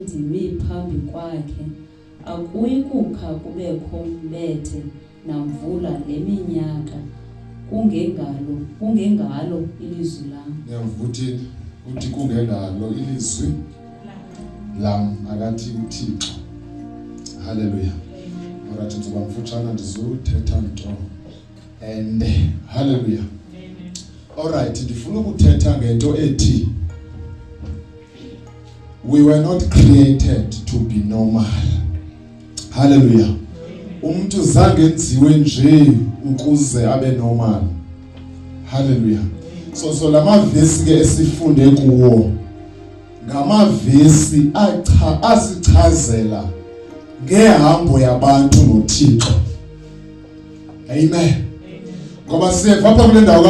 ndimi phambi kwakhe, akuyi kukha kubekho mbethe namvula leminyaka kungengalo ilizwi lam. Ngiyavuthini uthi kungengalo ilizwi lam akathi uThixo. Hallelujah. Orathi nzoba mfutshana ndizothetha nto. And hallelujah. Alright, ndifuna ukuthetha ngento ethi we were not created to be normal. Hallelujah. Umuntu zange enziwe nje ukuze abe normal. Hallelujah. So lamavesi ke esifunde kuwo ngamavesi asichazela ngehambo yabantu noThixo. Amen. Ngoba siyeva apha kule ndawo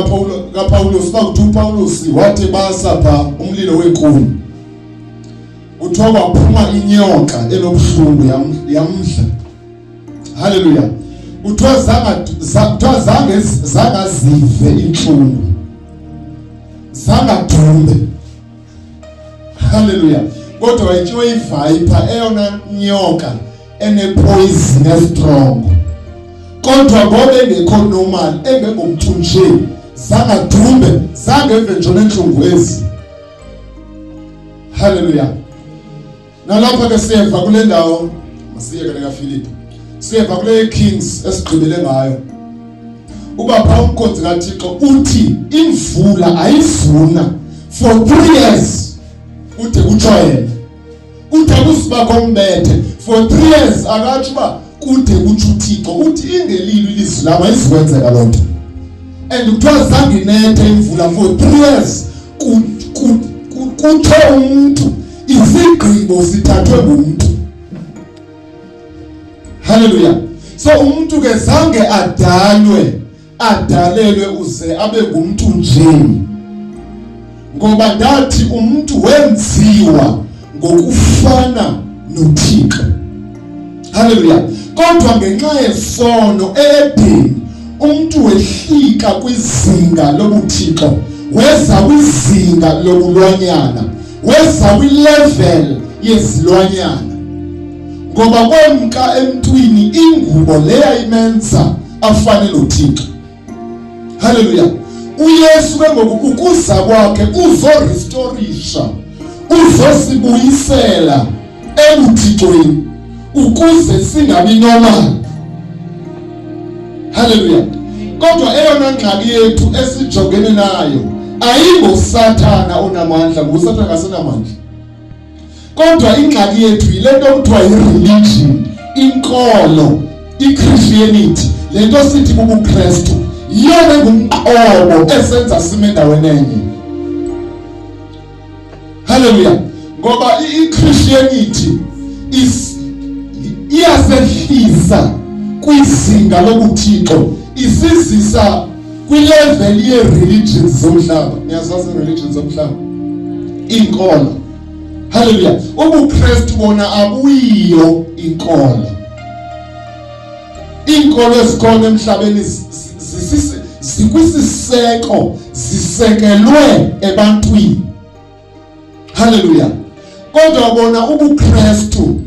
kaPawulos bakuthi uPawulos wathi basapha umlilo wenkuni. Kuthiwa kwaphuma inyoka enobuhlungu yamdla. Hallelujah. Kuthiwa zangazive inhlungu. Zangadumbe. Hallelujah. Kodwa wayithiwe iviper eyona nyoka enepoison strong. Kodwa ngoba engekho normal, engengomuntu nje, zangadumbe, zangeve nje nenhlungu ezi. Hallelujah. Nalapha ke siyeva kule ndawo masiyeke kaFilipi. Siyeva kule Kings esigqibele ngayo. Ubapha umkhonzi kaThixo uthi imvula ayivuna for 3 years. Uthe kujoyela. Uthe kusiba kombethe for 3 years akathi ba kude kuthi uThixo uthi ingelilo ilizwi lama isikwenzeka lonto. And kuthiwa zange inethe imvula for 3 years. Kutho umuntu izigqibo sithathwe ngumuntu. Hallelujah. So umuntu ke zange adalelwe uze abe ngumuntu nje. Ngoba ndathi umuntu wenziwa ngokufana noThixo. Hallelujah. Kodwa ngenxa yesono eDeni umuntu wehlika kwizinga lobuthixo, weza kwizinga lobulwanyana, weza kwilevel yezilwanyana. Ngoba kwemka emntwini ingubo leya imenza afane noThixo. Hallelujah. uYesu ke ngoku ukuza kwakhe uzorestorisha, uzosibuyisela ebuthixweni ukuze singabi normal. Hallelujah. Kodwa eyona ngxaki yethu esijongene nayo ayingoSathana onamandla, ngoSathana kasenamandla. Kodwa ingxaki yethu yilento okuthiwa yi-religion, inkolo, i-Christianity, lento sithi bubuKristu. Yona ngumqobo esenza sime endaweni enye. Hallelujah. Ngoba i-Christianity iyasehlisa kwizinga lobuthixo, isizisa kwilevel ye-religions zomhlaba. Niyazazi i-religions zomhlaba? Inkolo. Hallelujah. UbuKristu bona abuyiyo inkolo. Inkolo ezikhona emhlabeni zikwisiseko, zisekelwe ebantwini. Hallelujah. Kodwa bona ubuKristu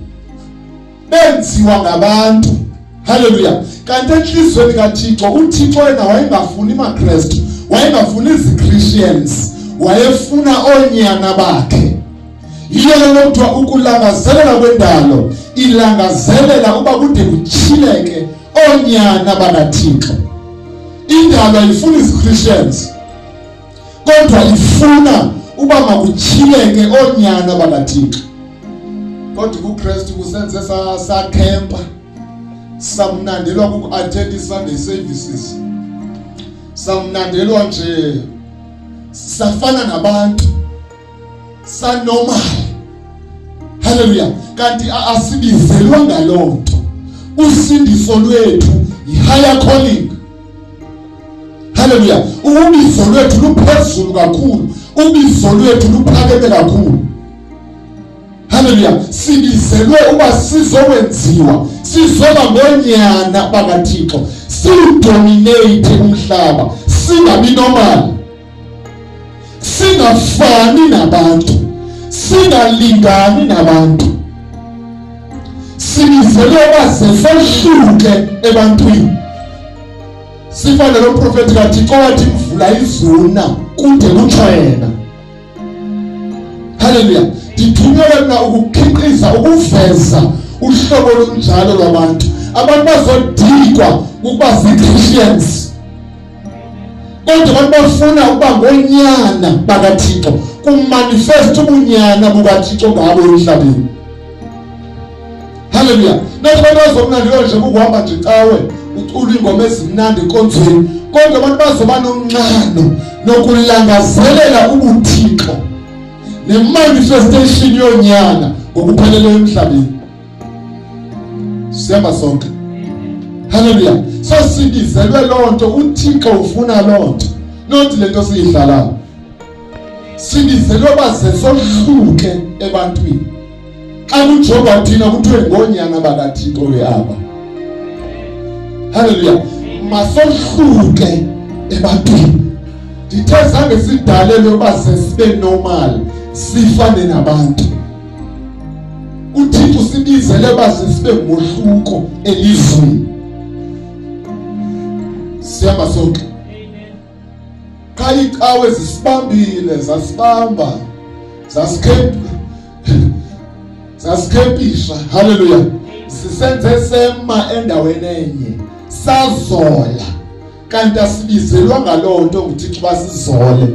benziwa ngabantu. Hallelujah. Kanti enhlizweni kaThixo uThixo yena wayengafuni amaKristu, wayengafuni iziChristians, wayefuna onyana bakhe. Yiyo lokuthiwa ukulangazelela kwendalo ilangazelela uba kude kuchileke onyana bakaThixo. Indalo ayifuni iziChristians, kodwa ifuna uba makuchileke onyana bakaThixo. Kodwa kuKristu kusenze sakhempa, samnandelwa ku-attend Sunday services, samnandelwa nje safana nabantu, sanormal. Hallelujah. Kanti asibizelwa ngalonto. Usindiso lwethu yi-higher calling. Hallelujah. Ubizo lwethu luphezulu kakhulu, ubizo lwethu luphakeme kakhulu. Hallelujah. Sibizelwe uba sizowenziwa, sizoba ngonyana bakaThixo, sidominate umhlaba, singabi normal, singafani nabantu, singalingani nabantu. sibizelwe baze sohluke ebantwini. Sifana lo prophet kaThixo wathi imvula izuna kude kutshayena. Hallelujah. Dithunyelwe na ukukhiqiza ukuveza uhlobo lonjalo lwabantu. Abantu bazodikwa ukuba zi-Christians. Kodwa abantu bafuna ukuba ngonyana bakaThixo. Kumanifest ubunyana bukaThixo ngabo emhlabeni. Hallelujah. Nathi abantu bazomnandi nje ukuhamba nje cawe ucula ingoma ezimnandi konzweni. Kodwa abantu bazoba nomncano nokulangazelela ubuThixo. Ne-manifestation yonyana ngokupheleleyo emhlabeni. Siyamba sonke. Hallelujah. So sibizelwe lonto uThixo ufuna lonto. Not lento siyidlalayo. Sibizelwe baze sohluke ebantwini. Xa kuJoba thina kuthiwe ngonyana bakaThixo weaba. Hallelujah. Masohluke ebantwini. Dithe zange sidalelwe baze sibe normal. Sifane nabantu. uThixo sibizele baze sibe ngohluko elizweni. Siyamba sonke. Amen. Icawe zisibambile zasibamba. Zasikempisha. Hallelujah. Sisenze sema endaweni enye. Sazola. Kanti asibizelwa ngalonto uThixo basizole.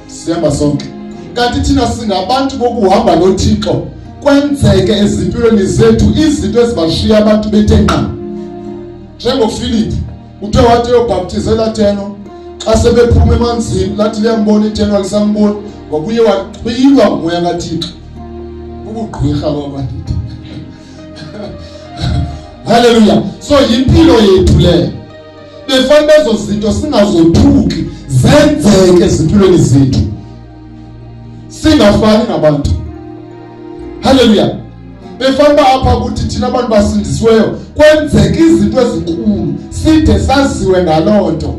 Siyamba sonke. Kanti thina singabantu bokuhamba noThixo kwenzeke ezimpilweni zethu izinto ezibashiya abantu bethenqa. NjengoPhilip uthe wathi uyobhaptizela theno xa sebephuma emanzini lathi liyambona itheno alisamboni ngokuye waqhwilwa ngumoya kaThixo. Ubugqirha kwabantu. Hallelujah. So impilo yethu le befanele lezo zinto singazothuki zenzeke ezimpilweni zethu. Singafani nabantu. Hallelujah. Befanele apha ukuthi thina abantu basindisiweyo kwenzeke izinto ezinkulu side saziwe ngalonto.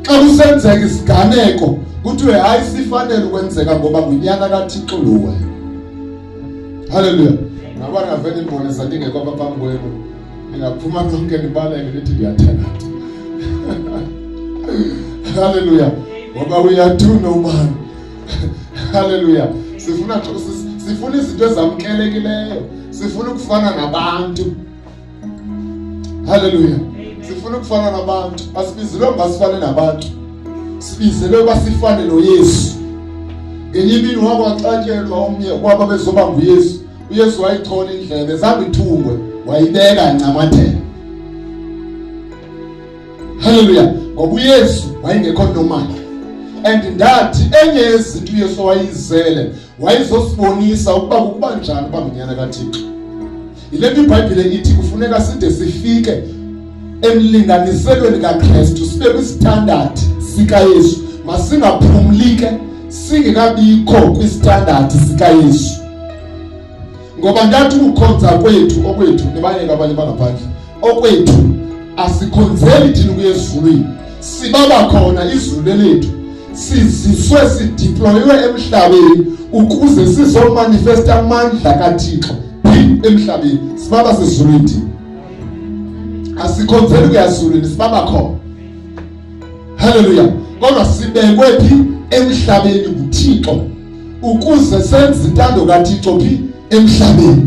Xa kusenzeka isiganeko kuthiwe hayi sifanele ukwenzeka ngoba ngunyana kaThixo lowe. Hallelujah. Ngabona ngavele imbonisa ndingekho apha phambi kwenu. Ningaphuma konke nibaleke nithi ndiyathakatha. Hallelujah. Ngoba we are two no man. Hallelujah. Sifuna izinto ezamkelekileyo. Sifuna ukufana nabantu. Hallelujah. Sifuna ukufana nabantu. Asibizelwe ngasifane nabantu. Sibizelwe basifane noYesu. Ngenye imini wakwaxatyelwa omnye kwaba bezoba nguYesu. uYesu wayithola indlebe zange ithungwe wayibeka ncamathela. Hallelujah. Ngoba uYesu wayengekho normal. And ndathi enye yezinto uYesu wayizele wayizosibonisa ukuba njani bangunyana kaThixo. Ile iBhayibhile ithi kufuneka side sifike emlinganiselweni kaKristu sibe kwisitandard sikaYesu. Masingaphumlike singekabikho kwisitandard sikaYesu. Ngoba ndathi ukukhonza kwethu okwethu nebayeka abanye bangaphandle okwethu asikhonzeli thina kuyezulwini. Sibaba khona izulu lethu siziswe sideploywe emhlabeni ukuze sizomanifesta amandla kaThixo emhlabeni. Sibaba sezulwini. Asikhonzeli kuyazulwini sibaba khona. Hallelujah. Kodwa sibekwe phi emhlabeni kuThixo ukuze senze intando kaThixo phi emhlabeni.